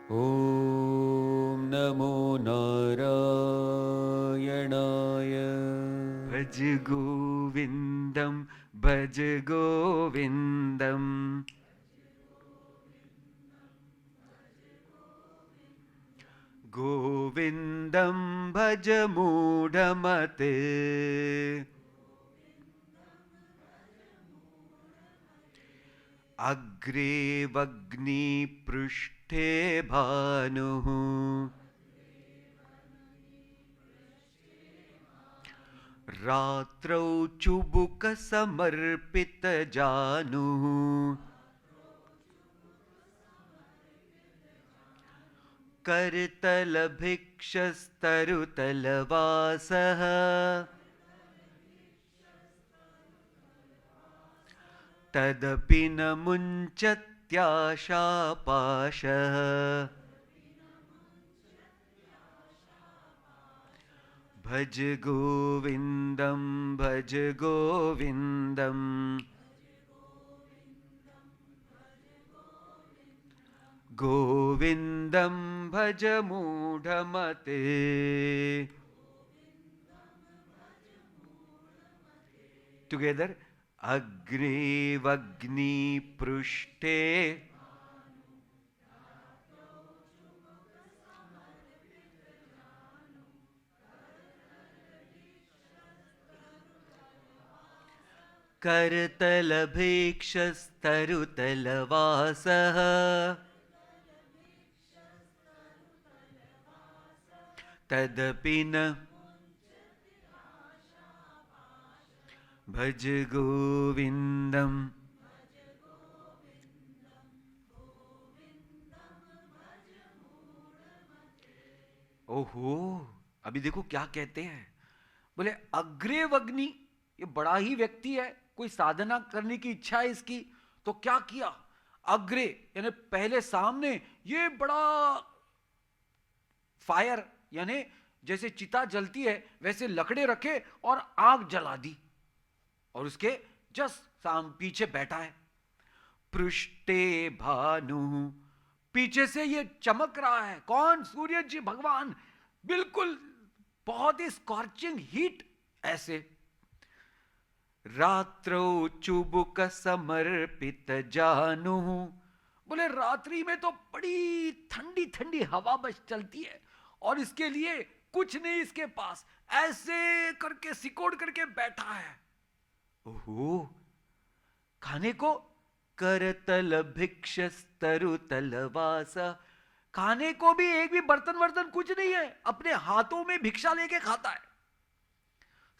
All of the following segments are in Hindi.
ॐ नमो नारायणाय। भज गोविन्दं भज गोविन्दं गोविन्दं भज मूढमते अग्रे वग्निपृष्ठे भानुः रात्रौ चुबुकसमर्पितजानुः करतलभिक्षस्तरुतलवासः तदपि न मुञ्चत्याशापाशः भज गोविन्दं भज गोविन्दं गोविन्दं भज मूढमते। टुगेदर अग्रे वग्नि पृष्ठे करतलभिक्षस्तरुतलवासः तदपि न भज गोविन्दं। ओहो, अभी देखो क्या कहते हैं। बोले अग्रे वग्नि, ये बड़ा ही व्यक्ति है, कोई साधना करने की इच्छा है इसकी, तो क्या किया? अग्रे यानी पहले सामने ये बड़ा फायर, यानी जैसे चिता जलती है वैसे लकड़े रखे और आग जला दी, और उसके जस्ट पीछे बैठा है। पृष्ठे भानु, पीछे से ये चमक रहा है। कौन? सूर्य जी भगवान, बिल्कुल बहुत ही स्कॉर्चिंग हीट ऐसे। रात्रौ चुबुक समर्पित जानु, बोले रात्रि में तो बड़ी ठंडी ठंडी हवा बस चलती है और इसके लिए कुछ नहीं इसके पास, ऐसे करके सिकोड़ करके बैठा है। ओहो, खाने को करतल भिक्षस्तरुतलवास, खाने को भी एक भी बर्तन वर्तन कुछ नहीं है, अपने हाथों में भिक्षा लेके खाता है।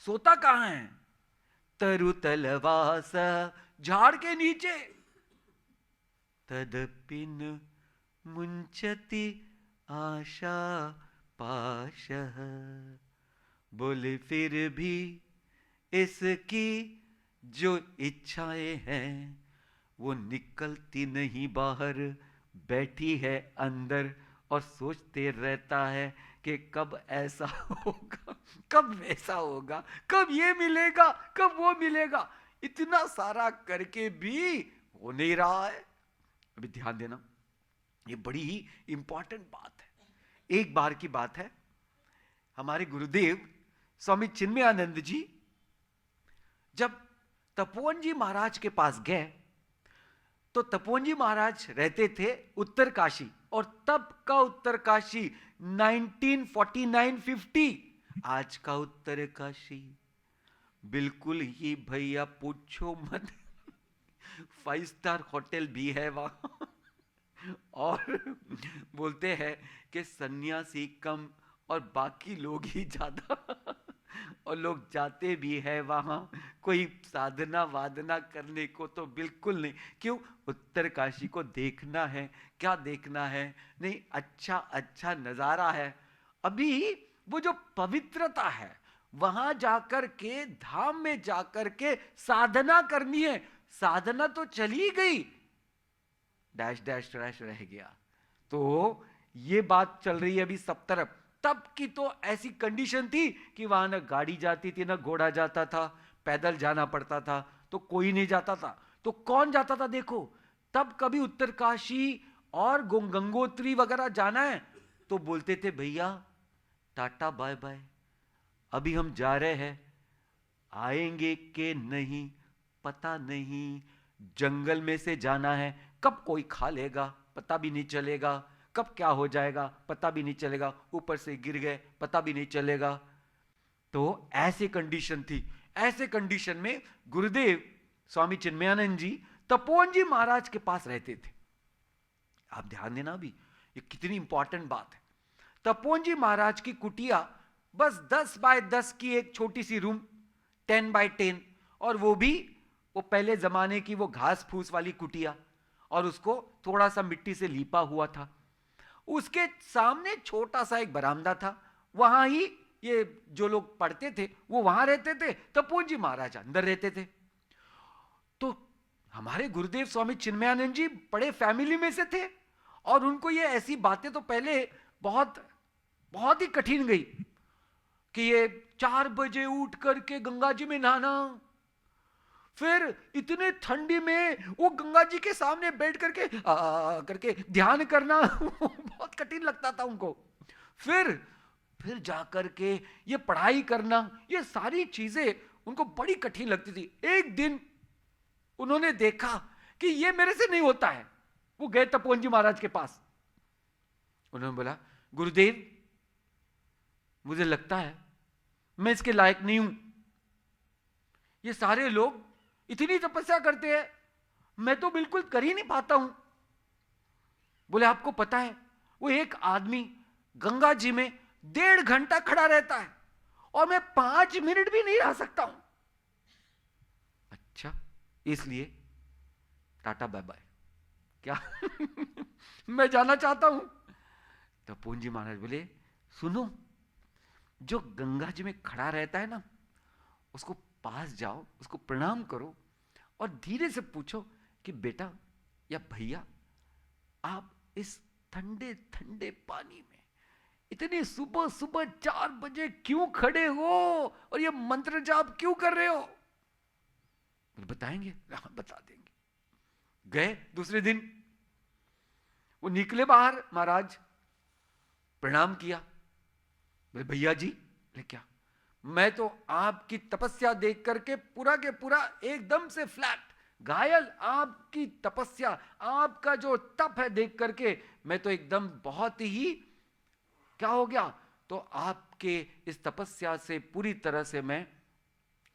सोता कहां है? तरुतलवास, झाड़ के नीचे। तदपि न मुंचति आशा पाशः, बोले फिर भी इसकी जो इच्छाएं हैं वो निकलती नहीं बाहर, बैठी है अंदर और सोचते रहता है कि कब ऐसा होगा, कब वैसा होगा, कब ये मिलेगा, कब वो मिलेगा। इतना सारा करके भी हो नहीं रहा है। अभी ध्यान देना, ये बड़ी ही इंपॉर्टेंट बात है। एक बार की बात है, हमारे गुरुदेव स्वामी चिन्मयानंद जी जब तपोवन जी महाराज के पास गए, तो तपोवन जी महाराज रहते थे उत्तर काशी, और तब का उत्तर काशी 1949-50, आज का उत्तर काशी बिल्कुल ही भैया पूछो मत, 5 स्टार होटल भी है वहां। और बोलते हैं कि सन्यासी कम और बाकी लोग ही ज्यादा, और लोग जाते भी है वहां, कोई साधना वादना करने को तो बिल्कुल नहीं। क्यों? उत्तर काशी को देखना है। क्या देखना है? नहीं, अच्छा अच्छा नजारा है। अभी वो जो पवित्रता है, वहां जाकर के, धाम में जाकर के साधना करनी है। साधना तो चली गई, डैश डैश डैश रह गया। तो ये बात चल रही है अभी सब तरफ। तब की तो ऐसी कंडीशन थी कि वहां ना गाड़ी जाती थी, ना घोड़ा जाता था, पैदल जाना पड़ता था, तो कोई नहीं जाता था। तो कौन जाता था? देखो, तब कभी उत्तरकाशी और गंगोत्री वगैरह जाना है तो बोलते थे भैया टाटा बाय बाय, अभी हम जा रहे हैं, आएंगे कि नहीं पता नहीं, जंगल में से जाना है, कब कोई खा लेगा पता भी नहीं चलेगा, कब क्या हो जाएगा पता भी नहीं चलेगा, ऊपर से गिर गए पता भी नहीं चलेगा। तो ऐसी कंडीशन थी। ऐसे कंडीशन में गुरुदेव स्वामी चिन्मयानंद जी तपोवन जी महाराज के पास रहते थे। आप ध्यान देना, अभी ये कितनी इंपॉर्टेंट बात है। तपोवन जी महाराज की कुटिया बस 10 बाय 10 की एक छोटी सी रूम, 10 बाय 10, और वो भी वो पहले जमाने की वो घास फूस वाली कुटिया, और उसको थोड़ा सा मिट्टी से लीपा हुआ था। उसके सामने छोटा सा एक बरामदा था, वहां ही ये जो लोग पढ़ते थे वो वहां रहते थे, तपोवन जी महाराज अंदर रहते थे। तो हमारे गुरुदेव स्वामी चिन्मयानंद जी बड़े फैमिली में से थे, और उनको ये ऐसी बातें तो पहले बहुत बहुत ही कठिन गई कि ये 4 बजे उठ करके गंगा जी में नहाना, फिर इतने ठंडी में वो गंगा जी के सामने बैठ करके करके ध्यान करना बहुत कठिन लगता था उनको। फिर जाकर के ये पढ़ाई करना, ये सारी चीजें उनको बड़ी कठिन लगती थी। एक दिन उन्होंने देखा कि ये मेरे से नहीं होता है, वो गए तपोवन जी महाराज के पास। उन्होंने बोला गुरुदेव मुझे लगता है मैं इसके लायक नहीं हूं, ये सारे लोग इतनी तपस्या करते हैं, मैं तो बिल्कुल कर ही नहीं पाता हूं। बोले आपको पता है वो एक आदमी गंगा जी में 1.5 घंटा खड़ा रहता है और मैं 5 मिनट भी नहीं रह सकता हूं। अच्छा, इसलिए टाटा बाय बाय क्या मैं जाना चाहता हूं। तो तपोवन जी महाराज बोले सुनो, जो गंगा जी में खड़ा रहता है ना, उसको पास जाओ, उसको प्रणाम करो और धीरे से पूछो कि बेटा या भैया आप इस ठंडे ठंडे पानी में इतनी सुबह सुबह 4 बजे क्यों खड़े हो और ये मंत्र जाप क्यों कर रहे हो? बताएंगे? हाँ बता देंगे। गए दूसरे दिन, वो निकले बाहर, महाराज प्रणाम किया। बोले भैया जी, बोले क्या? मैं तो आपकी तपस्या देख करके पूरा के पूरा एकदम से फ्लैट घायल, आपकी तपस्या, आपका जो तप है देख करके मैं तो एकदम बहुत ही क्या हो गया। तो आपके इस तपस्या से पूरी तरह से मैं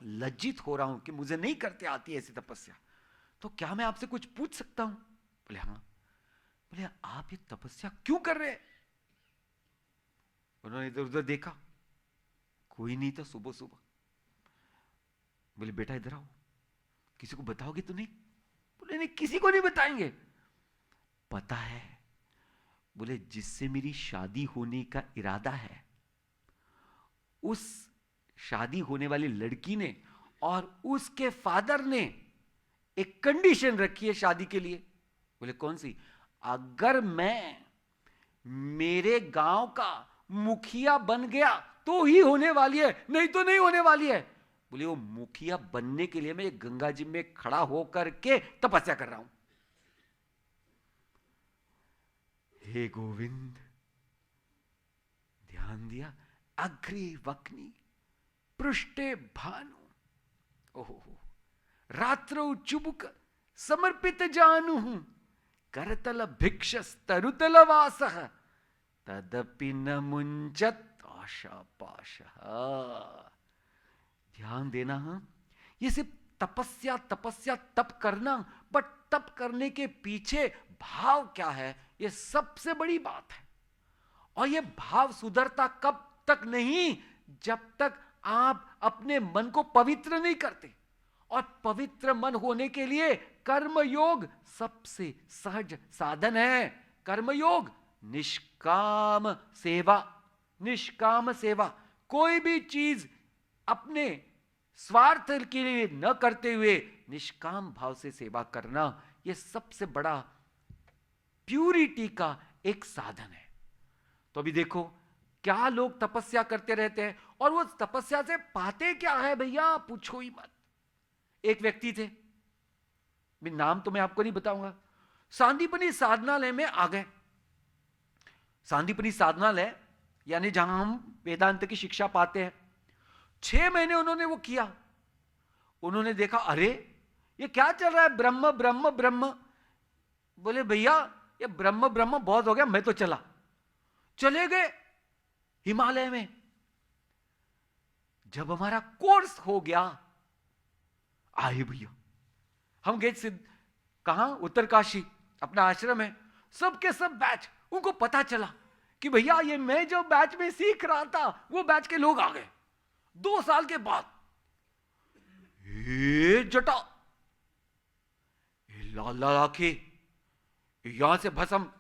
लज्जित हो रहा हूं कि मुझे नहीं करते आती ऐसी तपस्या, तो क्या मैं आपसे कुछ पूछ सकता हूं? बोले हाँ। बोले आप ये तपस्या क्यों कर रहे हैं? उन्होंने इधर उधर देखा, कोई नहीं था सुबह सुबह। बोले बेटा इधर आओ, किसी को बताओगे तो नहीं? बोले नहीं, किसी को नहीं बताएंगे। पता है, बोले जिससे मेरी शादी होने का इरादा है, उस शादी होने वाली लड़की ने और उसके फादर ने एक कंडीशन रखी है शादी के लिए। बोले कौन सी? अगर मैं मेरे गांव का मुखिया बन गया तो ही होने वाली है, नहीं तो नहीं होने वाली है। बोले वो मुखिया बनने के लिए मैं गंगा जी में खड़ा होकर के तपस्या कर रहा हूं। हे गोविंद, ध्यान दिया? अग्रे वक्नी पृष्ठे भानु, ओहो रात्रो चुबुक समर्पित जानू, करतल भिक्षस तरुतल वासः, तदपि न मुंचत आशा पाशः। ध्यान देना, हाँ, ये सिर्फ तपस्या तपस्या तप करना, बट तप करने के पीछे भाव क्या है, ये सबसे बड़ी बात है। और ये भाव सुधरता कब तक नहीं, जब तक आप अपने मन को पवित्र नहीं करते। और पवित्र मन होने के लिए कर्मयोग सबसे सहज साधन है। कर्मयोग, निष्काम सेवा, निष्काम सेवा, कोई भी चीज अपने स्वार्थ के लिए न करते हुए निष्काम भाव से सेवा करना, यह सबसे बड़ा प्यूरिटी का एक साधन है। तो अभी देखो क्या लोग तपस्या करते रहते हैं, और वो तपस्या से पाते क्या है भैया, पूछो ही मत। एक व्यक्ति थे, नाम तो मैं आपको नहीं बताऊंगा, सांदीपनी साधनालय में आ गए। सांदीपनी साधनालय यानी जहां हम वेदांत की शिक्षा पाते हैं। 6 महीने उन्होंने वो किया। उन्होंने देखा, अरे ये क्या चल रहा है, ब्रह्म ब्रह्म ब्रह्म। बोले भैया ये ब्रह्म ब्रह्म बहुत हो गया, मैं तो चला। चले गए हिमालय में। जब हमारा कोर्स हो गया, आए भैया, हम गए सिद्ध कहां, उत्तरकाशी, अपना आश्रम है। सबके सब बैच, उनको पता चला कि भैया ये मैं जो बैच में सीख रहा था वो बैच के लोग आ गए 2 साल के बाद। जटा लाल लाल आंखें, यहां से भस्म,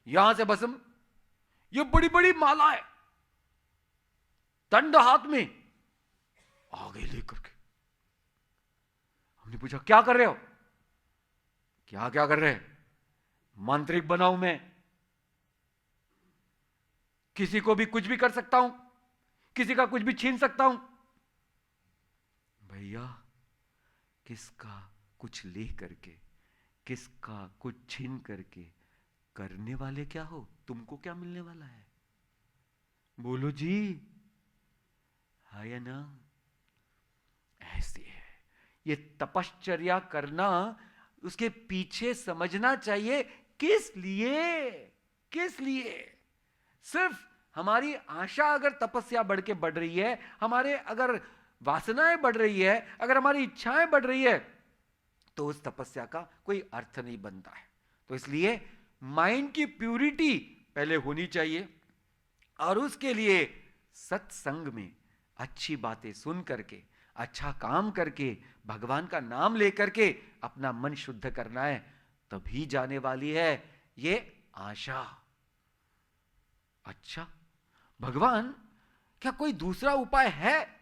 यहां से भस्म, ये बड़ी बड़ी माला है, दंड हाथ में, आ गए लेकर के। हमने पूछा क्या कर रहे हो? क्या क्या कर रहे हैं? मांत्रिक बनाऊं मैं, किसी को भी कुछ भी कर सकता हूं, किसी का कुछ भी छीन सकता हूं। भैया किसका कुछ ले करके, किसका कुछ छीन करके करने वाले क्या हो? तुमको क्या मिलने वाला है? बोलो जी, है या ना? ऐसे है ये तपश्चर्या करना। उसके पीछे समझना चाहिए किस लिए, किस लिए। सिर्फ हमारी आशा अगर तपस्या बढ़ रही है, हमारे अगर वासनाएं बढ़ रही है, अगर हमारी इच्छाएं बढ़ रही है, तो उस तपस्या का कोई अर्थ नहीं बनता है। तो इसलिए माइंड की प्यूरिटी पहले होनी चाहिए, और उसके लिए सत्संग में अच्छी बातें सुन करके, अच्छा काम करके, भगवान का नाम लेकर के अपना मन शुद्ध करना है। तभी जाने वाली है ये आशा। अच्छा भगवान, क्या कोई दूसरा उपाय है?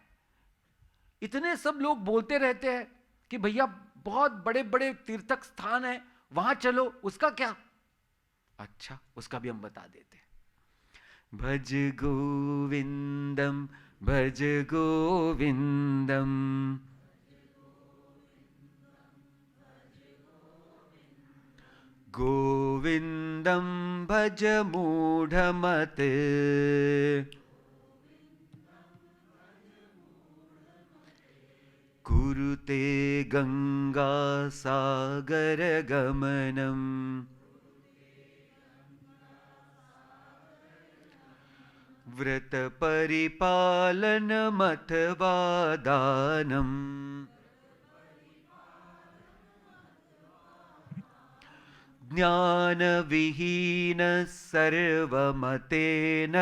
इतने सब लोग बोलते रहते हैं कि भैया बहुत बड़े बड़े तीर्थक स्थान है, वहां चलो, उसका क्या? अच्छा उसका भी हम बता देते हैं। भज गोविंदम भज गोविंदम, गोविंदम भज मूढ़मते, कुरुते गंगा सागर गमनम, व्रत परिपालनमथवा दानम, ज्ञान विहीन सर्वमतेन,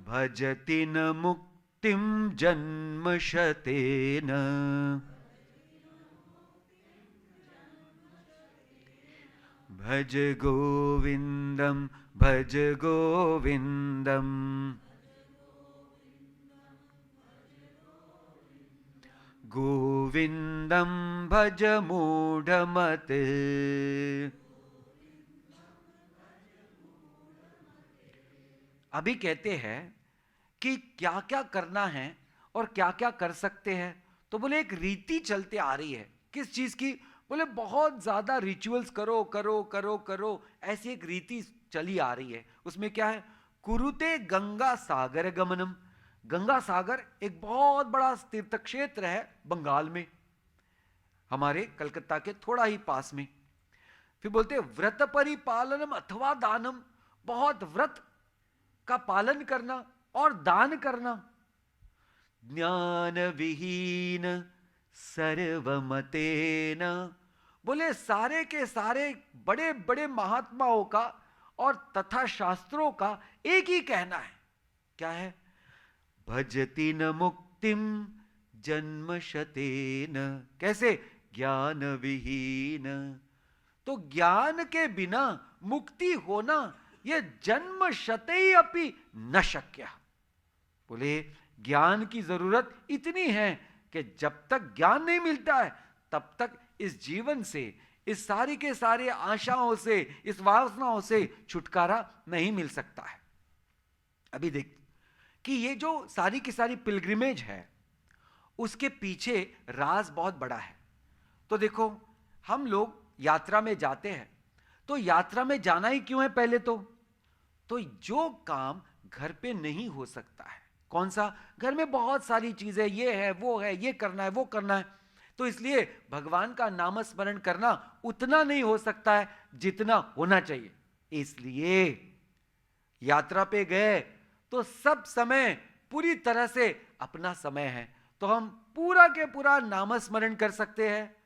भजति न मुक्तिं जन्मशतेन, भज गोविंदम भज गोविंदम, गोविंदम भज मूढ़मते। अभी कहते हैं कि क्या क्या करना है और क्या क्या कर सकते हैं। तो बोले एक रीति चलते आ रही है। किस चीज की? बोले बहुत ज्यादा रिचुअल्स करो करो करो करो, ऐसी एक रीति चली आ रही है। उसमें क्या है? कुरुते गंगा सागर गमनम। गंगा सागर एक बहुत बड़ा तीर्थ क्षेत्र है बंगाल में, हमारे कलकत्ता के थोड़ा ही पास में। फिर बोलते व्रत परिपालनम अथवा दानम, बहुत व्रत का पालन करना और दान करना। ज्ञान विहीन सर्वमतेन, बोले सारे के सारे बड़े बड़े महात्माओं का और तथा शास्त्रों का एक ही कहना है। क्या है? भजति न मुक्तिम जन्मशतेन। कैसे? ज्ञान विहीन। तो ज्ञान के बिना मुक्ति होना ये जन्म शतई अपि न शक्य। बोले ज्ञान की जरूरत इतनी है कि जब तक ज्ञान नहीं मिलता है तब तक इस जीवन से, इस सारी के सारे आशाओं से, इस वासनाओं से छुटकारा नहीं मिल सकता है। अभी देख कि ये जो सारी की सारी पिलग्रिमेज है उसके पीछे राज बहुत बड़ा है। तो देखो, हम लोग यात्रा में जाते हैं, तो यात्रा में जाना ही क्यों है? पहले तो जो काम घर पे नहीं हो सकता है, कौन सा? घर में बहुत सारी चीजें, ये है वो है, ये करना है वो करना है, तो इसलिए भगवान का नाम स्मरण करना उतना नहीं हो सकता है जितना होना चाहिए। इसलिए यात्रा पे गए तो सब समय पूरी तरह से अपना समय है, तो हम पूरा के पूरा नाम स्मरण कर सकते हैं।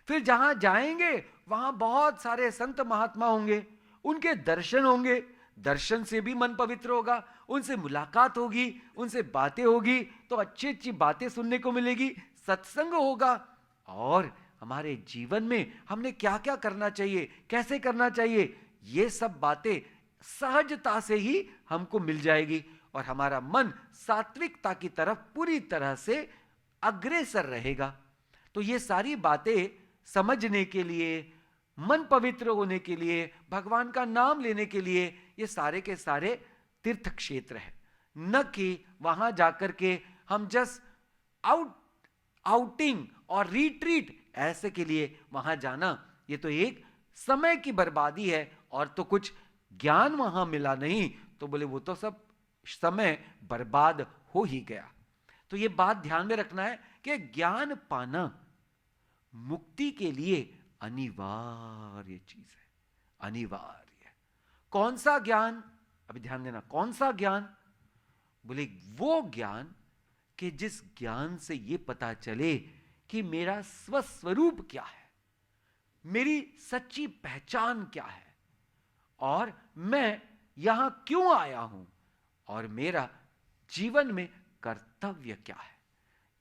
फिर जहां जाएंगे वहां बहुत सारे संत महात्मा होंगे, उनके दर्शन होंगे, दर्शन से भी मन पवित्र होगा, उनसे मुलाकात होगी, उनसे बातें होगी, तो अच्छी अच्छी बातें सुनने को मिलेगी, सत्संग होगा, और हमारे जीवन में हमने क्या क्या करना चाहिए, कैसे करना चाहिए, ये सब बातें सहजता से ही हमको मिल जाएगी, और हमारा मन सात्विकता की तरफ पूरी तरह से अग्रसर रहेगा। तो ये सारी बातें समझने के लिए, मन पवित्र होने के लिए, भगवान का नाम लेने के लिए, ये सारे के सारे तीर्थ क्षेत्र है, न कि वहां जाकर के हम जस्ट आउटिंग और रिट्रीट ऐसे के लिए वहां जाना, ये तो एक समय की बर्बादी है, और तो कुछ ज्ञान वहां मिला नहीं, तो बोले वो तो सब समय बर्बाद हो ही गया। तो ये बात ध्यान में रखना है कि ज्ञान पाना मुक्ति के लिए अनिवार्य चीज है, अनिवार्य। कौन सा ज्ञान? अभी ध्यान देना, कौन सा ज्ञान? बोले वो ज्ञान कि जिस ज्ञान से ये पता चले कि मेरा स्वस्वरूप क्या है, मेरी सच्ची पहचान क्या है, और मैं यहां क्यों आया हूं, और मेरा जीवन में कर्तव्य क्या है।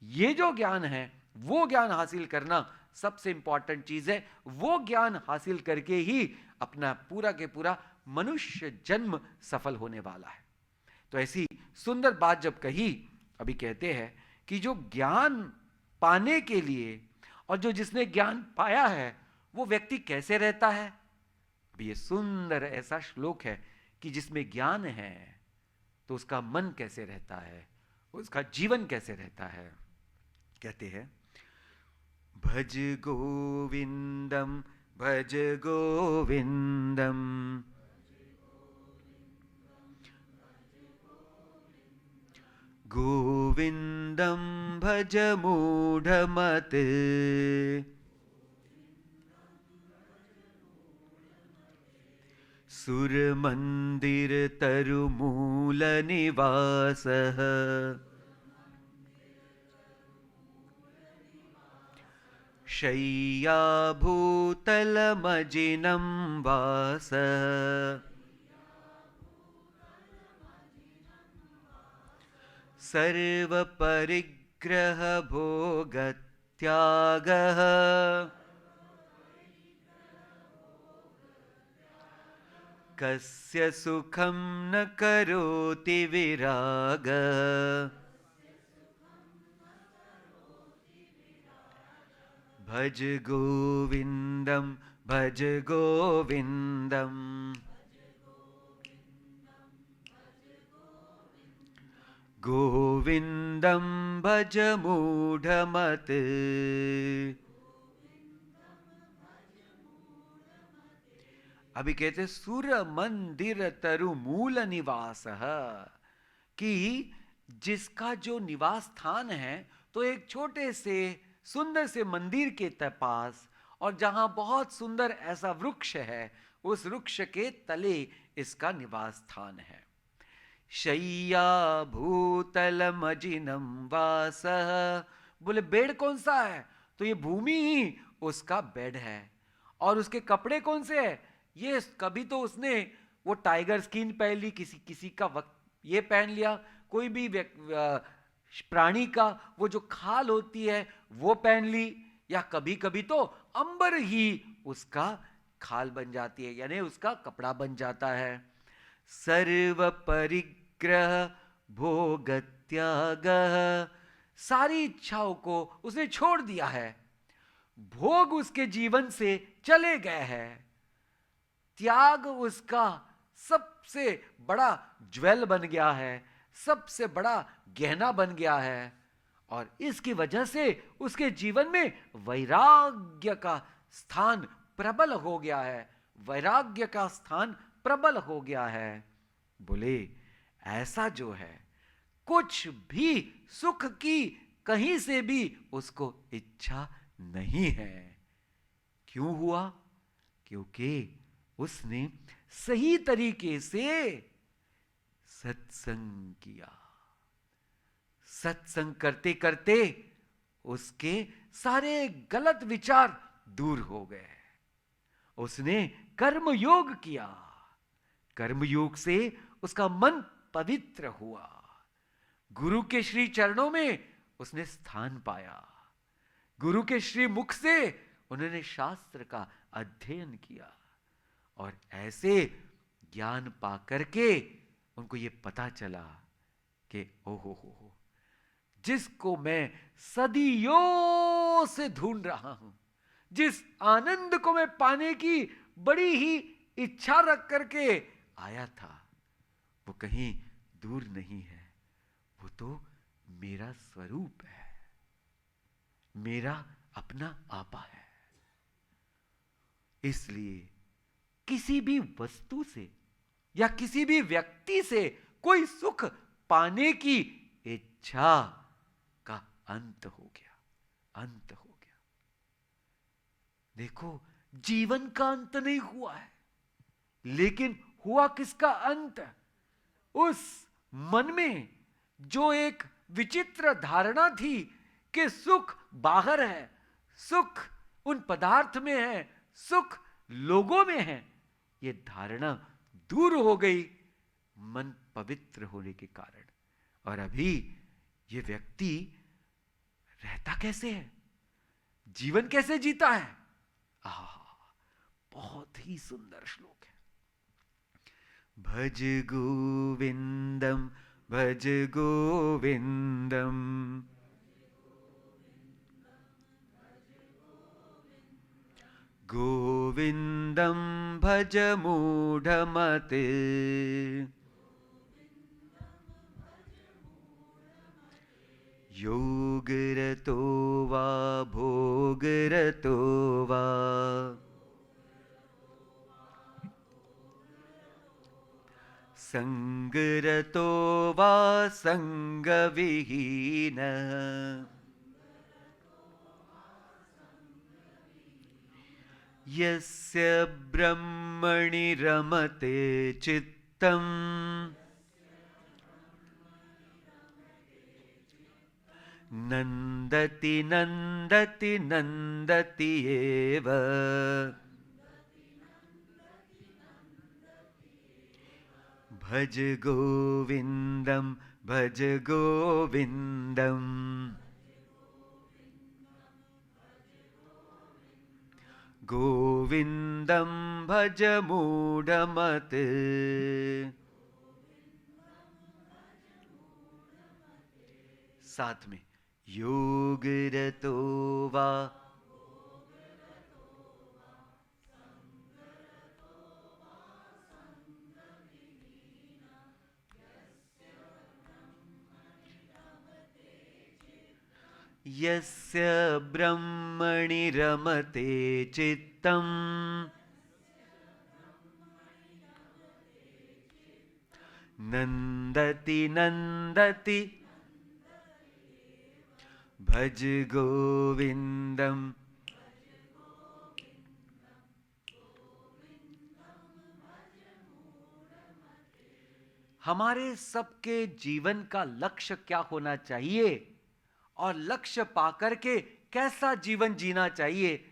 ये जो ज्ञान है, वो ज्ञान हासिल करना सबसे इंपॉर्टेंट चीज है। वो ज्ञान हासिल करके ही अपना पूरा के पूरा मनुष्य जन्म सफल होने वाला है। तो ऐसी सुंदर बात जब कही, अभी कहते हैं कि जो ज्ञान पाने के लिए, और जो जिसने ज्ञान पाया है, वो व्यक्ति कैसे रहता है। अभी ये सुंदर ऐसा श्लोक है कि जिसमें ज्ञान है तो उसका मन कैसे रहता है, उसका जीवन कैसे रहता है। कहते हैं, भज गोविंदम भज गोविंदम, गोविंदम भज मूढ़मते, सुर मंदिर तरुमूल निवासः, शय्या भूतलमजिनं वासः, सर्व परिग्रह भोगत्यागः, कस्य सुखं न करोति विरागः, भज गोविंदम भज गोविंदम, गोविंदम भज मूढ़मते, अभी कहते सूर्य मंदिर तरु मूल निवास, कि जिसका जो निवास स्थान है तो एक छोटे से सुंदर से मंदिर के पास, और जहां बहुत सुंदर ऐसा वृक्ष है, उस वृक्ष के तले इसका निवास स्थान है। शय्या भूतलमजिनं वासः, बोले बेड कौन सा है? तो ये भूमि ही उसका बेड है। और उसके कपड़े कौन से है? ये कभी तो उसने वो टाइगर स्किन पहन ली, किसी किसी का वक्त ये पहन लिया, कोई भी प्राणी का वो जो खाल होती है वो पहन ली, या कभी कभी तो अंबर ही उसका खाल बन जाती है, यानी उसका कपड़ा बन जाता है। सर्व परिग्रह भोग त्यागः, सारी इच्छाओं को उसने छोड़ दिया है, भोग उसके जीवन से चले गए हैं, त्याग उसका सबसे बड़ा ज्वेल बन गया है, सबसे बड़ा गहना बन गया है। और इसकी वजह से उसके जीवन में वैराग्य का स्थान प्रबल हो गया है, वैराग्य का स्थान प्रबल हो गया है। बोले ऐसा जो है कुछ भी सुख की कहीं से भी उसको इच्छा नहीं है। क्यों हुआ? क्योंकि उसने सही तरीके से सत्संग किया। सत्संग करते करते उसके सारे गलत विचार दूर हो गए। उसने कर्मयोग किया, कर्मयोग से उसका मन पवित्र हुआ, गुरु के श्री चरणों में उसने स्थान पाया, गुरु के श्री मुख से उन्होंने शास्त्र का अध्ययन किया, और ऐसे ज्ञान पा करके उनको ये पता चला कि ओहो हो, जिसको मैं सदियों से ढूंढ रहा हूं, जिस आनंद को मैं पाने की बड़ी ही इच्छा रख करके आया था, वो कहीं दूर नहीं है, वो तो मेरा स्वरूप है, मेरा अपना आपा है। इसलिए किसी भी वस्तु से या किसी भी व्यक्ति से कोई सुख पाने की इच्छा का अंत हो गया, अंत हो गया। देखो, जीवन का अंत नहीं हुआ है, लेकिन हुआ किसका अंत? उस मन में जो एक विचित्र धारणा थी कि सुख बाहर है, सुख उन पदार्थ में है, सुख लोगों में है, ये धारणा दूर हो गई मन पवित्र होने के कारण। और अभी ये व्यक्ति रहता कैसे है, जीवन कैसे जीता है? बहुत ही सुंदर श्लोक है। भज गोविंदम भज गोविंदम, गोविंदम भज मूढ़मते, योगरतो वा भोगरतो वा, संगरतो वा संगविहीन, यस्य ब्रह्मणि रमते चित्तम्, नंदति नंदति नंदति एव, भज गोविंदम भज गोविंदम, गोविंदम भज मूढ़मते। साथ में योगरतो वा, यस्य ब्रह्मणि रमते चित्तम्, नंदति नंदति भज गोविंदम। हमारे सबके जीवन का लक्ष्य क्या होना चाहिए और लक्ष्य पाकर के कैसा जीवन जीना चाहिए,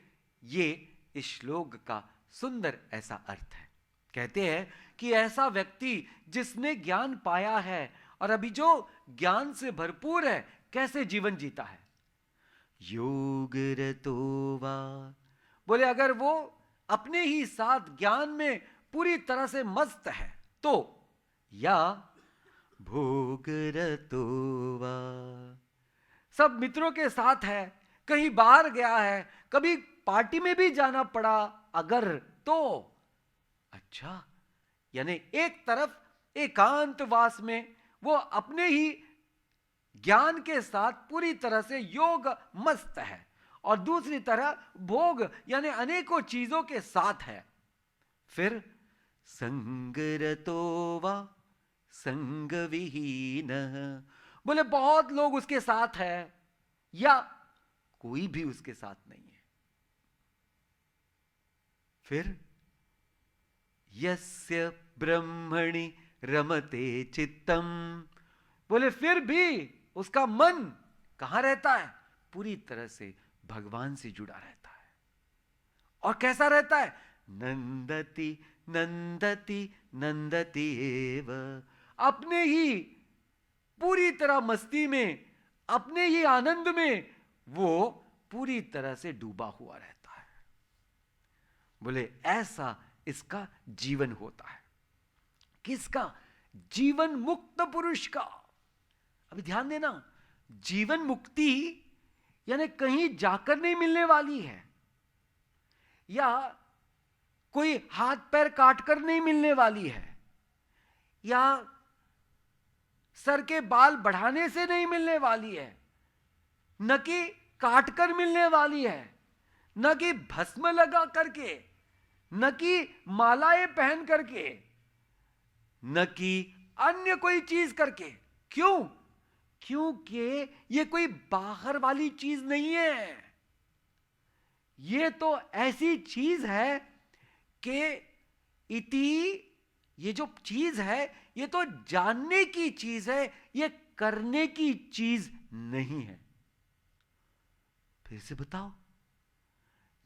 ये इस श्लोक का सुंदर ऐसा अर्थ है। कहते हैं कि ऐसा व्यक्ति जिसने ज्ञान पाया है और अभी जो ज्ञान से भरपूर है, कैसे जीवन जीता है? योगरतो वा, बोले अगर वो अपने ही साथ ज्ञान में पूरी तरह से मस्त है तो, या भोगरतो वा, सब मित्रों के साथ है, कहीं बाहर गया है, कभी पार्टी में भी जाना पड़ा अगर, तो अच्छा, यानी एक तरफ एकांतवास में वो अपने ही ज्ञान के साथ पूरी तरह से योग मस्त है, और दूसरी तरह भोग यानी अनेकों चीजों के साथ है। फिर संगरतो वा संग विहीन, बोले बहुत लोग उसके साथ है या कोई भी उसके साथ नहीं है। फिर यस्य ब्रह्मणि रमते चित्तम, बोले फिर भी उसका मन कहां रहता है? पूरी तरह से भगवान से जुड़ा रहता है। और कैसा रहता है? नंदति नंदति नंदति एव, अपने ही पूरी तरह मस्ती में, अपने ही आनंद में वो पूरी तरह से डूबा हुआ रहता है। बोले ऐसा इसका जीवन होता है। किसका? जीवन मुक्त पुरुष का। अभी ध्यान देना, जीवन मुक्ति यानी कहीं जाकर नहीं मिलने वाली है, या कोई हाथ पैर काटकर नहीं मिलने वाली है, या सर के बाल बढ़ाने से नहीं मिलने वाली है, न कि काटकर मिलने वाली है, न कि भस्म लगा करके, न कि मालाएं पहन करके, न कि अन्य कोई चीज करके। क्यों? क्योंकि ये कोई बाहर वाली चीज नहीं है। ये तो ऐसी चीज है कि ये जो चीज है ये तो जानने की चीज है, ये करने की चीज नहीं है। फिर से बताओ,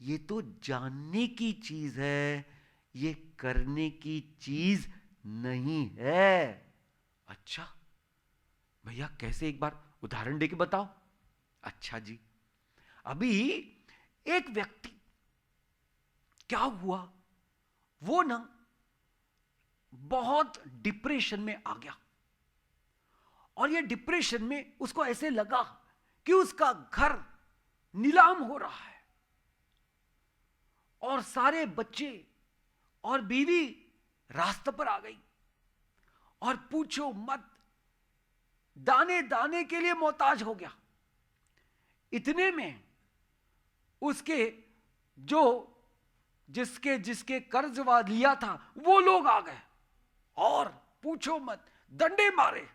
ये तो जानने की चीज है, ये करने की चीज नहीं है। अच्छा भैया कैसे? एक बार उदाहरण देके बताओ। अच्छा जी, अभी एक व्यक्ति क्या हुआ, वो ना बहुत डिप्रेशन में आ गया, और ये डिप्रेशन में उसको ऐसे लगा कि उसका घर नीलाम हो रहा है, और सारे बच्चे और बीवी रास्ते पर आ गई, और पूछो मत, दाने दाने के लिए मोहताज हो गया। इतने में उसके जो जिसके जिसके कर्जवाद लिया था वो लोग आ गए, और पूछो मत, डंडे मारे,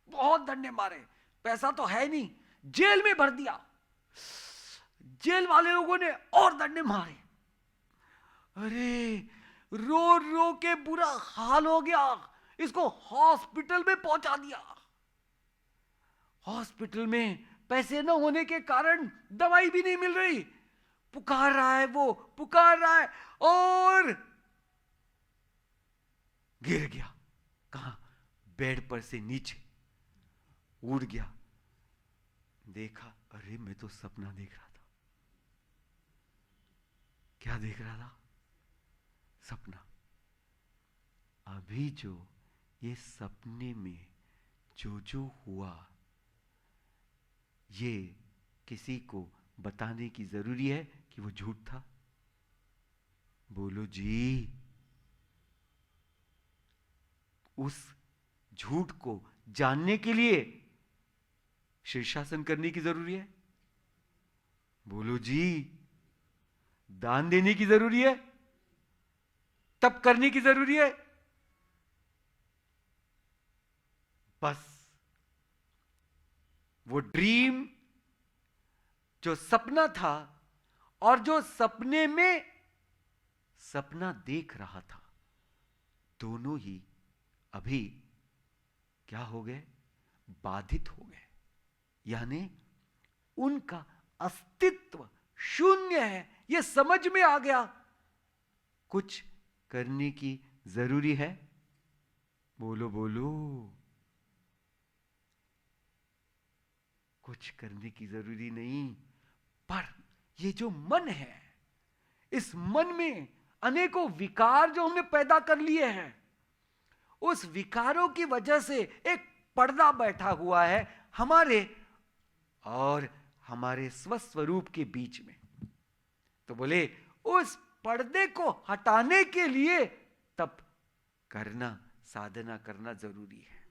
बहुत डंडे मारे। पैसा तो है नहीं, जेल में भर दिया। जेल वाले लोगों ने और डंडे मारे। अरे रो रो के बुरा हाल हो गया, इसको हॉस्पिटल में पहुंचा दिया। हॉस्पिटल में पैसे न होने के कारण दवाई भी नहीं मिल रही। पुकार रहा है, वो पुकार रहा है, और गिर गया। कहां? बेड पर से नीचे उड़ गया। देखा, अरे मैं तो सपना देख रहा था। क्या देख रहा था? सपना। अभी जो ये सपने में जो हुआ, ये किसी को बताने की जरूरी है कि वो झूठ था? बोलो जी। उस झूठ को जानने के लिए शीर्षासन करने की जरूरी है? बोलो जी। दान देने की जरूरी है? तप करने की जरूरी है? बस वो ड्रीम, जो सपना था, और जो सपने में सपना देख रहा था, दोनों ही अभी क्या हो गए? बाधित हो गए। यानी उनका अस्तित्व शून्य है, यह समझ में आ गया। कुछ करने की जरूरी है? बोलो बोलो। कुछ करने की जरूरी नहीं, पर ये जो मन है, इस मन में अनेकों विकार जो हमने पैदा कर लिए हैं, उस विकारों की वजह से एक पर्दा बैठा हुआ है हमारे और हमारे स्वस्वरूप के बीच में। तो बोले उस पर्दे को हटाने के लिए तप करना, साधना करना जरूरी है।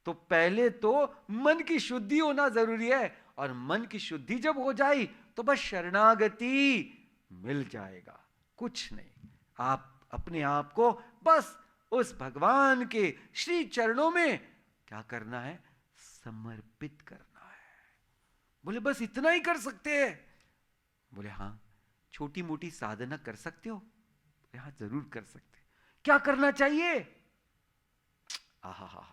तो पहले तो मन की शुद्धि होना जरूरी है, और मन की शुद्धि जब हो जाए तो बस शरणागति मिल जाएगा, कुछ नहीं। आप अपने आप को बस उस भगवान के श्री चरणों में क्या करना है, समर्पित करना है। बोले बस इतना ही कर सकते हैं? बोले हाँ, छोटी मोटी साधना कर सकते हो? हाँ जरूर कर सकते। क्या करना चाहिए? आहा,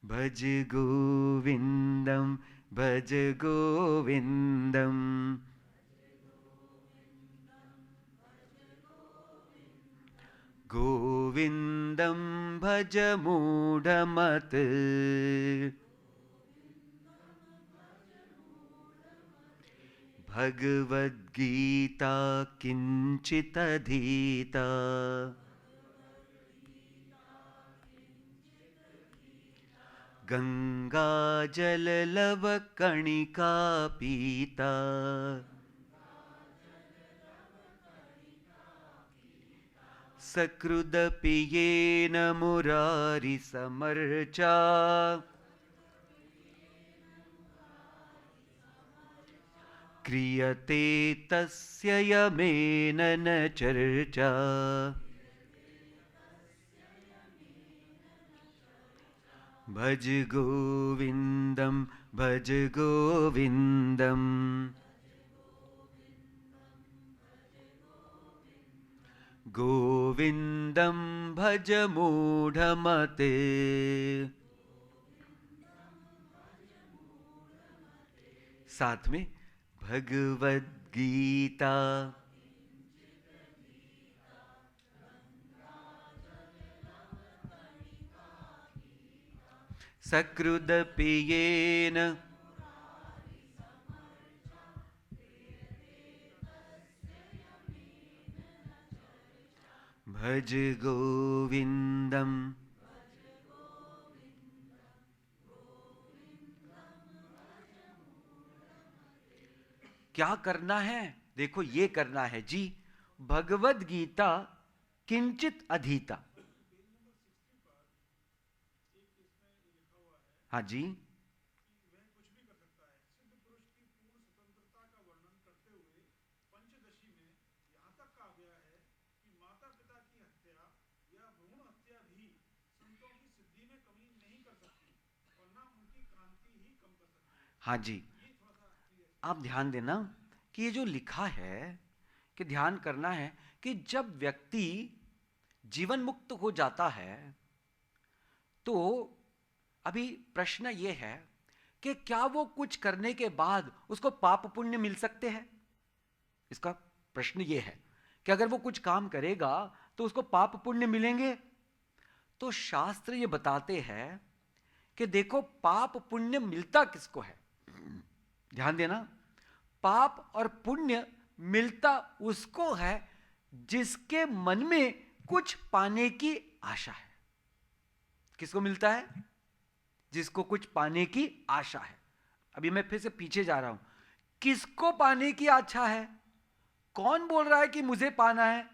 भज गोविंदम भज गोविंदम, गोविंदम भज मूढ़मत, भगवद्गीता किंचित अधीता, गंगा जल लव कणिका पीता, सकृदपि येन मुरारि समर्चा, क्रियते तस्य यमेन न चर्चा, भज गोविंदम भज गोविंदम, गोविंदम भज मूढ़मते, साथ में भगवद गीता, सकृदपि येन, भज गोविंदम। क्या करना है? देखो ये करना है जी, भगवद गीता किंचित अधीता। हाँ जी, हाँ जी, आप ध्यान देना कि ये जो लिखा है कि ध्यान करना है कि जब व्यक्ति जीवन मुक्त हो जाता है तो अभी प्रश्न ये है कि क्या वो कुछ करने के बाद उसको पाप पुण्य मिल सकते हैं? इसका प्रश्न ये है कि अगर वो कुछ काम करेगा तो उसको पाप पुण्य मिलेंगे? तो शास्त्र ये बताते हैं कि देखो पाप पुण्य मिलता किसको है। ध्यान देना, पाप और पुण्य मिलता उसको है जिसके मन में कुछ पाने की आशा है। किसको मिलता है? जिसको कुछ पाने की आशा है। अभी मैं फिर से पीछे जा रहा हूं, किसको पाने की आशा है? कौन बोल रहा है कि मुझे पाना है?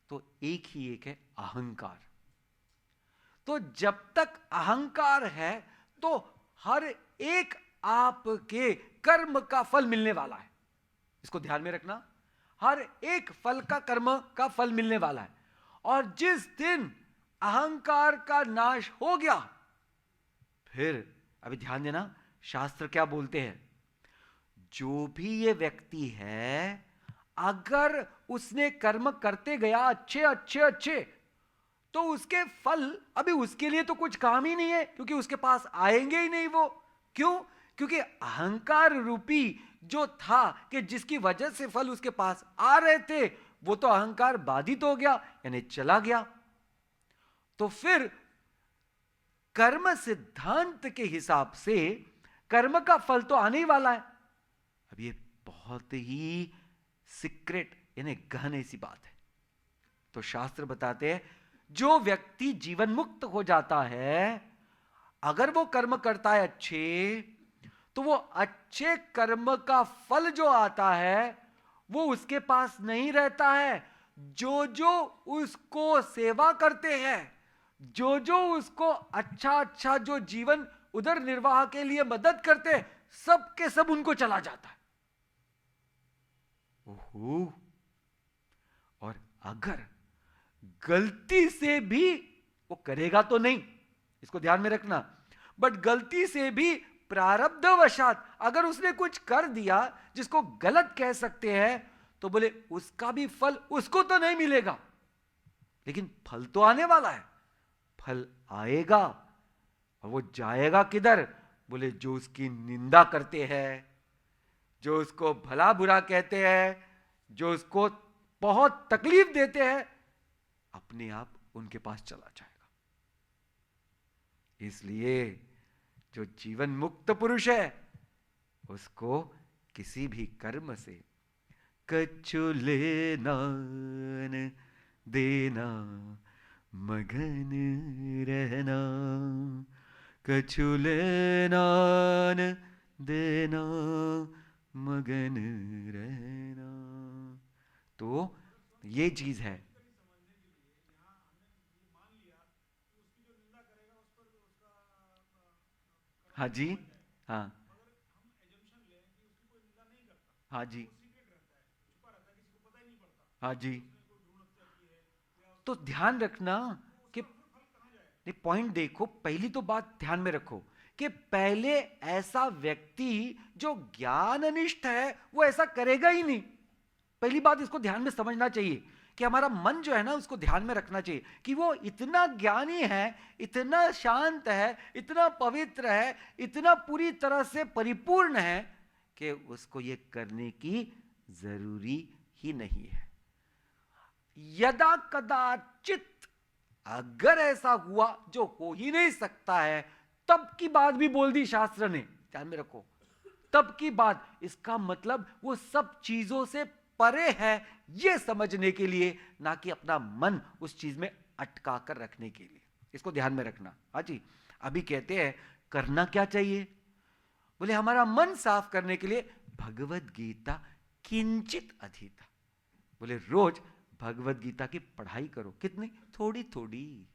तो एक ही एक है, अहंकार। तो जब तक अहंकार है तो हर एक आपके कर्म का फल मिलने वाला है। इसको ध्यान में रखना, हर एक फल का कर्म का फल मिलने वाला है। और जिस दिन अहंकार का नाश हो गया, फिर अभी ध्यान देना, शास्त्र क्या बोलते हैं, जो भी ये व्यक्ति है अगर उसने कर्म करते गया अच्छे अच्छे अच्छे, तो उसके फल अभी उसके लिए तो कुछ काम ही नहीं है, क्योंकि उसके पास आएंगे ही नहीं वो। क्यों? क्योंकि अहंकार रूपी जो था कि जिसकी वजह से फल उसके पास आ रहे थे, वो तो अहंकार बाधित हो गया, यानी चला गया। तो फिर कर्म सिद्धांत के हिसाब से कर्म का फल तो आने ही वाला है। अब ये बहुत ही सीक्रेट यानी गहन सी बात है। तो शास्त्र बताते हैं जो व्यक्ति जीवन मुक्त हो जाता है, अगर वो कर्म करता है अच्छे, तो वो अच्छे कर्म का फल जो आता है वो उसके पास नहीं रहता है। जो जो उसको सेवा करते हैं, जो जो उसको अच्छा अच्छा जो जीवन उधर निर्वाह के लिए मदद करते हैं, सब के सब उनको चला जाता है। ओहो, और अगर गलती से भी, वो करेगा तो नहीं, इसको ध्यान में रखना, बट गलती से भी प्रारब्धवशात अगर उसने कुछ कर दिया जिसको गलत कह सकते हैं, तो बोले उसका भी फल उसको तो नहीं मिलेगा, लेकिन फल तो आने वाला है। फल आएगा और वो जाएगा किधर? बोले जो उसकी निंदा करते हैं, जो उसको भला बुरा कहते हैं, जो उसको बहुत तकलीफ देते हैं, अपने आप उनके पास चला जाएगा। इसलिए जो जीवन मुक्त पुरुष है, उसको किसी भी कर्म से कछु लेना न देना, मगन रहना, कछु लेना न देना, मगन रहना। तो ये चीज है। हाँ जी, हाँ, हाँ जी, हाँ जी। तो ध्यान रखना कि नहीं, पॉइंट देखो, पहली तो बात ध्यान में रखो कि पहले ऐसा व्यक्ति जो ज्ञाननिष्ठ है वो ऐसा करेगा ही नहीं। पहली बात इसको ध्यान में समझना चाहिए कि हमारा मन जो है ना, उसको ध्यान में रखना चाहिए कि वो इतना ज्ञानी है, इतना शांत है, इतना पवित्र है, इतना पूरी तरह से परिपूर्ण है कि उसको ये करने की जरूरी ही नहीं है। यदा कदाचित अगर ऐसा हुआ, जो हो ही नहीं सकता है, तब की बात भी बोल दी शास्त्र ने, ध्यान में रखो, तब की बात। इसका मतलब वो सब चीजों से परे है, ये समझने के लिए, ना कि अपना मन उस चीज में अटका कर रखने के लिए। इसको ध्यान में रखना। हाँ जी, अभी कहते हैं करना क्या चाहिए? बोले हमारा मन साफ करने के लिए भगवत गीता किंचित अधीता। बोले रोज भगवत गीता की पढ़ाई करो। कितनी? थोड़ी थोड़ी।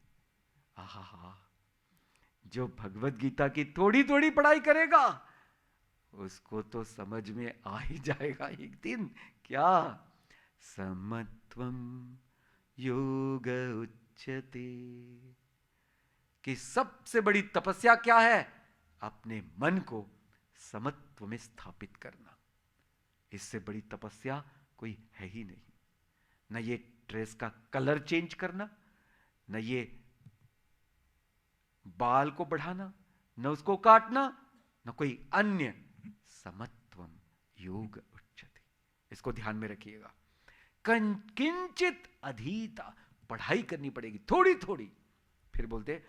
आहा, जो भगवत गीता की थोड़ी थोड़ी पढ़ाई करेगा उसको तो समझ में आ ही जाएगा एक दिन। क्या? समत्वम योग उच्यते, कि सबसे बड़ी तपस्या क्या है? अपने मन को समत्व में स्थापित करना। इससे बड़ी तपस्या कोई है ही नहीं। न ये ड्रेस का कलर चेंज करना, न ये बाल को बढ़ाना, न उसको काटना, न कोई अन्य। समत्वम योग उच्यते, इसको ध्यान में रखिएगा। किंचित अधीता, पढ़ाई करनी पड़ेगी थोड़ी थोड़ी। फिर बोलते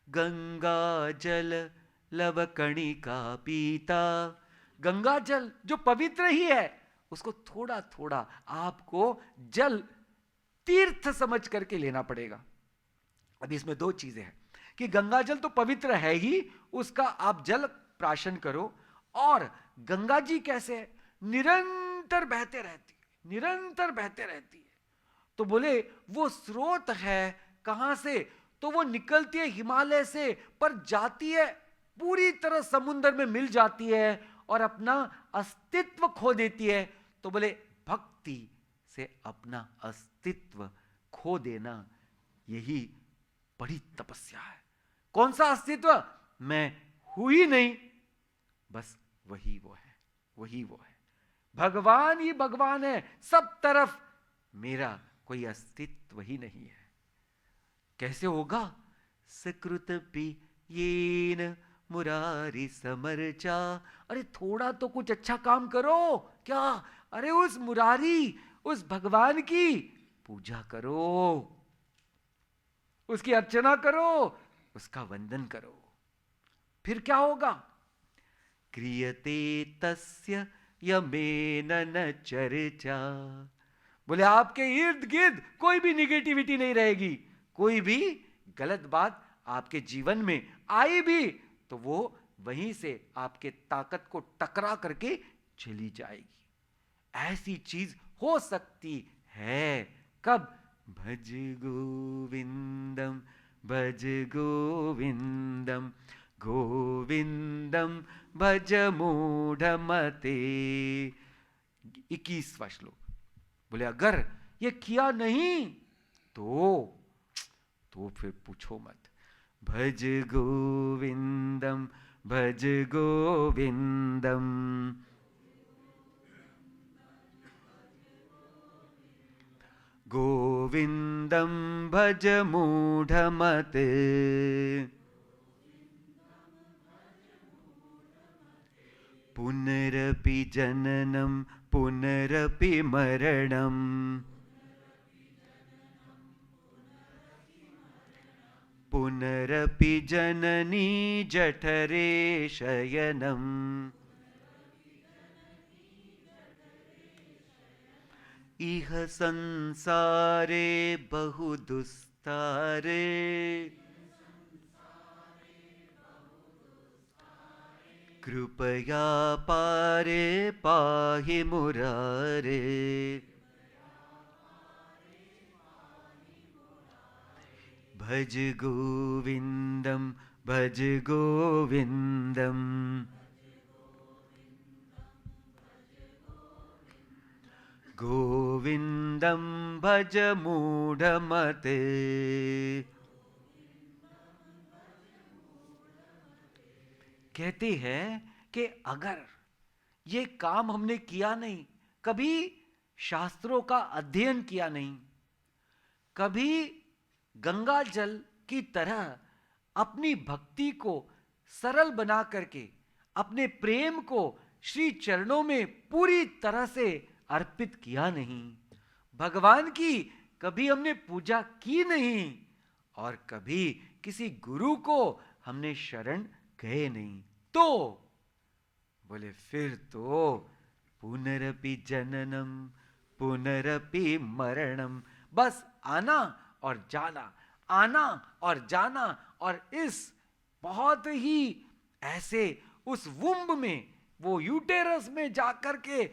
गंगा जल लव कणिका पीता। गंगा जल जो पवित्र ही है, उसको थोड़ा थोड़ा आपको जल तीर्थ समझ करके लेना पड़ेगा। अभी इसमें दो चीजें हैं कि गंगा जल तो पवित्र है ही, उसका आप जल प्राशन करो। और गंगा जी कैसे है? निरंतर बहते रहती है, निरंतर बहते रहती है। तो बोले वो स्रोत है कहां से? तो वो निकलती है हिमालय से, पर जाती है पूरी तरह समुद्र में मिल जाती है और अपना अस्तित्व खो देती है। तो बोले भक्ति से अपना अस्तित्व खो देना, यही बड़ी तपस्या है। कौन सा अस्तित्व? मैं हूं ही नहीं, बस वही वो है, वही वो है। भगवान ही भगवान है, सब तरफ मेरा कोई अस्तित्व ही नहीं है। कैसे होगा? सकृत पियेन मुरारी समर्चा। अरे थोड़ा तो कुछ अच्छा काम करो। क्या? अरे उस मुरारी, उस भगवान की पूजा करो, उसकी अर्चना करो, उसका वंदन करो। फिर क्या होगा? क्रियते तस्य यमेन न चर्चा। बोले आपके इर्द गिर्द कोई भी निगेटिविटी नहीं रहेगी, कोई भी गलत बात आपके जीवन में आई भी तो वो वहीं से आपके ताकत को टकरा करके चली जाएगी। ऐसी चीज हो सकती है कब? भज गोविंदम भज गोविंदम गोविंदम भज मूढ़मते। 21वां श्लोक। बोले अगर ये किया नहीं तो फिर पूछो मत। भज गोविंदम भज गोविंदम गोविंदम भज मूढ़मते। पुनरपि जननम पुनरपि मरणम पुनरपि जननी जठरे शयनम। इह संसारे बहु दुस्तारे कृपया पारे पाहि मुरारे। भज गोविंदम भज गोविंदम गोविंदम भज मूढ़मते। कहते हैं कि अगर ये काम हमने किया नहीं, कभी शास्त्रों का अध्ययन किया नहीं, कभी गंगा जल की तरह अपनी भक्ति को सरल बना करके अपने प्रेम को श्री चरणों में पूरी तरह से अर्पित किया नहीं, भगवान की कभी हमने पूजा की नहीं और कभी किसी गुरु को हमने शरण गए नहीं, तो बोले फिर तो पुनरपि जननम पुनरपि मरणम। बस आना और जाना, आना और जाना, और इस बहुत ही ऐसे उस वुम्ब में, वो यूटेरस में जाकर के,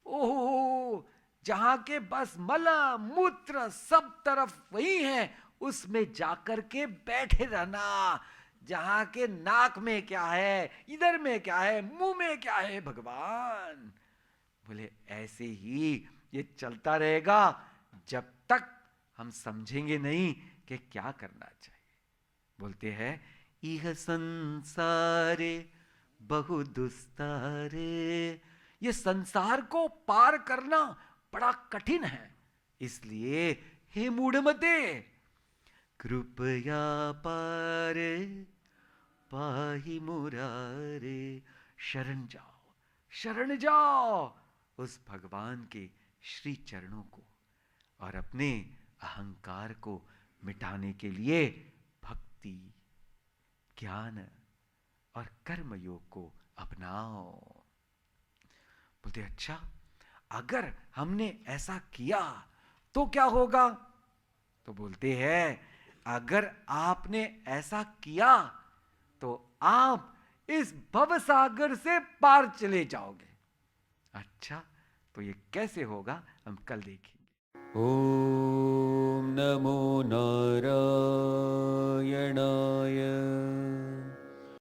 ओहो, जहां के बस मल मूत्र सब तरफ वही है, उसमें जाकर के बैठे रहना। जहां के नाक में क्या है, इधर में क्या है, मुंह में क्या है भगवान। बोले ऐसे ही ये चलता रहेगा जब तक हम समझेंगे नहीं कि क्या करना चाहिए। बोलते हैं इह संसारे बहु दुस्तारे। ये संसार को पार करना बड़ा कठिन है, इसलिए हे मूढ़मते कृपया पारे पाहि मुरारे। शरण जाओ, शरण जाओ उस भगवान के श्री चरणों को, और अपने अहंकार को मिटाने के लिए भक्ति, ज्ञान और कर्म योग को अपनाओ। बोलते अच्छा, अगर हमने ऐसा किया तो क्या होगा? तो बोलते हैं अगर आपने ऐसा किया तो आप इस भवसागर से पार चले जाओगे। अच्छा, तो ये कैसे होगा हम कल देखेंगे। ॐ नमो नारायणाय।